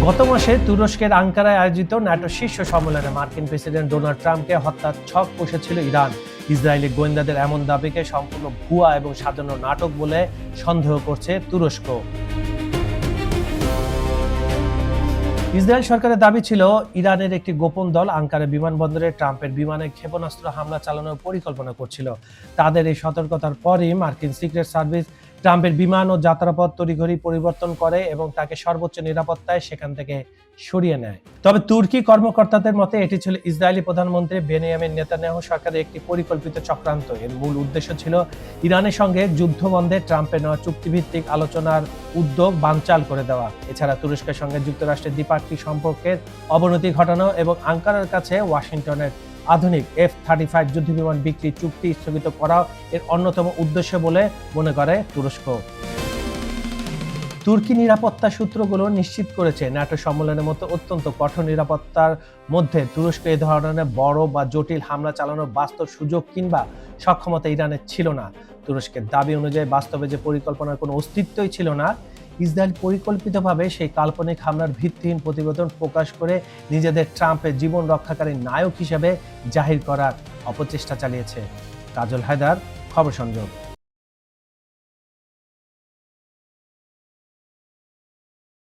গত মাসে তুরস্কের আঙ্কারায় আয়োজিত ন্যাটো শীর্ষ সম্মেলনে মার্কিন প্রেসিডেন্ট ডোনাল্ড ট্রাম্পকে হত্যার ছক কষেছিল ইরান। ইসরায়েলি গোয়েন্দাদের এমন দাবিকে সম্পূর্ণ ভুয়া এবং সাজানো নাটক বলে সন্দেহ করছে তুরস্ক। ইসরায়েল সরকারের দাবি ছিল ইরানের একটি গোপন দল আঙ্কারা বিমানবন্দরে ট্রাম্পের বিমানে ক্ষেপণাস্ত্র হামলা চালানোর পরিকল্পনা করছিল। তাদের এই সতর্কতার পরই মার্কিন সিক্রেট সার্ভিস ট্রাম্পের বিমান ও যাত্রাপথ তড়িঘড়ি পরিবর্তন করে এবং তাকে সর্বোচ্চ নিরাপত্তায় সেখান থেকে সরিয়ে নেয়। তবে তুর্কি কর্মকর্তাদের মতে এটি ছিল ইসরায়েলি প্রধানমন্ত্রী বেনিয়ামিন নেতানিয়াহু সরকারের একটি পরিকল্পিত চক্রান্ত। এর মূল উদ্দেশ্য ছিল ইরানের সঙ্গে যুদ্ধ বন্ধে ট্রাম্পের নেওয়া চুক্তিভিত্তিক আলোচনার উদ্যোগ বানচাল করে দেওয়া। এছাড়া তুরস্কের সঙ্গে যুক্তরাষ্ট্রের দ্বিপাক্ষিক সম্পর্কের অবনতি ঘটানো এবং আঙ্কারার কাছে ওয়াশিংটনের আধুনিক F-35 যুদ্ধবিমান বিক্রি চুক্তি স্থগিত করা এর অন্যতম উদ্দেশ্য বলে মনে করে তুরস্ক। তুর্কি নিরাপত্তা সূত্রগুলো নিশ্চিত করেছে ন্যাটো সম্মেলনের মতো অত্যন্ত কঠোর নিরাপত্তার মধ্যে তুরস্ক এই ধরনের বড় বা জটিল হামলা চালানোর বাস্তব সুযোগ কিংবা সক্ষমতা ইরানের ছিল না। তুরস্কের দাবি অনুযায়ী বাস্তবে যে পরিকল্পনার কোনো অস্তিত্বই ছিল না। ইসরায়েল পরিকল্পিতভাবে সেই কাল্পনিক হামলার ভিত্তিহীন প্রতিবেদন প্রকাশ করে নিজেদের ট্রাম্পের জীবন রক্ষাকারী নায়ক হিসেবে জাহির করার অপচেষ্টা চালিয়েছে। কাজল হায়দার, খবর সংযোগ।